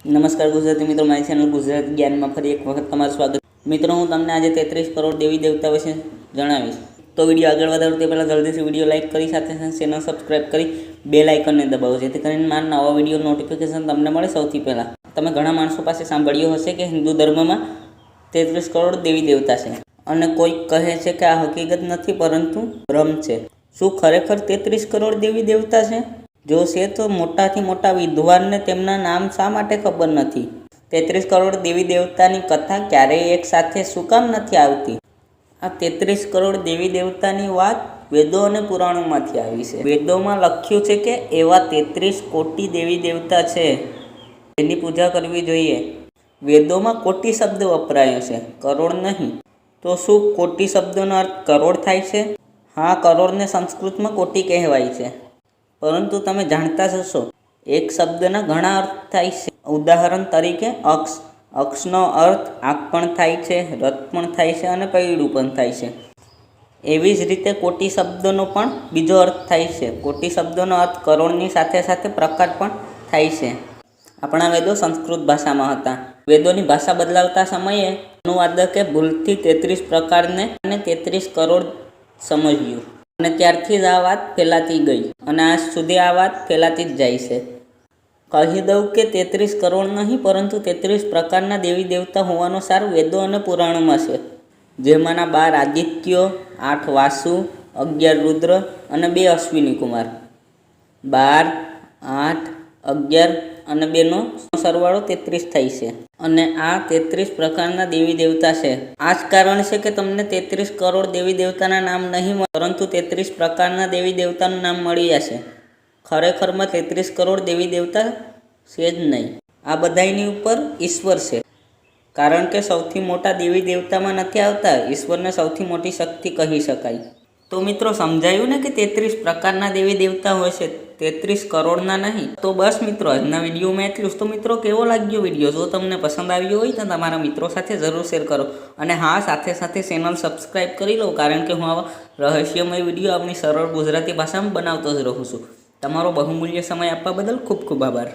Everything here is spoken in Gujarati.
નમસ્કાર ગુજરાતી મિત્રો, મારી ચેનલ ગુજરાતી જ્ઞાનમાં ફરી એક વખત તમારું સ્વાગત. મિત્રો, હું તમને આજે 33 કરોડ દેવી દેવતા વિશે જણાવીશ. તો વિડીયો આગળ વધારવું તે પહેલાં જલ્દીથી વિડીયો લાઇક કરી સાથે ચેનલ સબસ્ક્રાઈબ કરી બેલ આઇકનને દબાવો, જેથી કરીને મારા નવા વિડીયો નોટિફિકેશન તમને મળે સૌથી પહેલાં. તમે ઘણા માણસો પાસે સાંભળ્યું હશે કે હિન્દુ ધર્મમાં 33 કરોડ દેવી દેવતા છે, અને કોઈ કહે છે કે આ હકીકત નથી પરંતુ ભ્રમ છે. શું ખરેખર 33 કરોડ દેવી દેવતા છે? જો છે તો મોટાથી મોટા વિદ્વાનને તેમના નામ શા માટે ખબર નથી? 33 કરોડ દેવી દેવતાની કથા ક્યારેય એક સાથે શું કામ નથી આવતી? આ 33 કરોડ દેવી દેવતાની વાત વેદો અને પુરાણોમાંથી આવી છે. વેદોમાં લખ્યું છે કે એવા 33 કોટી દેવી દેવતા છે જેની પૂજા કરવી જોઈએ. વેદોમાં કોટી શબ્દ વપરાયો છે, કરોડ નહીં. તો શું કોટી શબ્દનો અર્થ કરોડ થાય છે? હા, કરોડને સંસ્કૃતમાં કોટી કહેવાય છે. પરંતુ તમે જાણતા હશો, એક શબ્દના ઘણા અર્થ થાય છે. ઉદાહરણ તરીકે અક્ષ. અક્ષનો અર્થ આંખ પણ થાય છે, રથ પણ થાય છે અને પૈડું પણ થાય છે. એવી જ રીતે કોટી શબ્દનો પણ બીજો અર્થ થાય છે. કોટી શબ્દનો અર્થ કરોડની સાથે સાથે પ્રકાર પણ થાય છે. આપણા વેદો સંસ્કૃત ભાષામાં હતા. વેદોની ભાષા બદલાવતા સમયે અનુવાદકે ભૂલથી 33 પ્રકારને અને 33 કરોડ સમજ્યું, અને ત્યારથી જ આ વાત ફેલાતી ગઈ, અને આજ સુધી આ વાત ફેલાતી જ જાય છે. કહી દઉં કે 33 કરોડ નહીં પરંતુ 33 પ્રકારના દેવી દેવતા હોવાનો સાર વેદો અને પુરાણોમાં છે, જેમાંના 12 આદિત્યો, 8 વાસુ, 11 રુદ્ર અને 2 અશ્વિની કુમાર. 12, 8, 11 અને 2નો સરવાળો 33 થાય છે, અને આ 33 પ્રકારના દેવી દેવતા છે. આ જ કારણ છે કે તમને 33 કરોડ દેવી દેવતાના નામ નહીં મળે, પરંતુ 33 પ્રકારના દેવી દેવતાનું નામ મળી જશે. ખરેખરમાં 33 કરોડ દેવી દેવતા છે જ નહીં. આ બધાની ઉપર ઈશ્વર છે, કારણ કે સૌથી મોટા દેવી દેવતામાં નથી આવતા. ઈશ્વરને સૌથી મોટી શક્તિ કહી શકાય. તો મિત્રો, સમજાયું ને કે 33 પ્રકારના દેવી દેવતા હોય છે, 33 કરોડના નહીં. તો બસ મિત્રો, આજના વિડીયોમાં એટલું જ. તો મિત્રો, કેવો લાગ્યો વિડીયો? જો તમને પસંદ આવ્યો હોય તો તમારા મિત્રો સાથે જરૂર શેર કરો, અને હા, સાથે સાથે ચેનલ સબસ્ક્રાઈબ કરી લો, કારણ કે હું આવા રહસ્યમય વિડીયો આપણી સરળ ગુજરાતી ભાષામાં બનાવતો જ રહું છું. તમારો બહુમૂલ્ય સમય આપવા બદલ ખૂબ ખૂબ આભાર.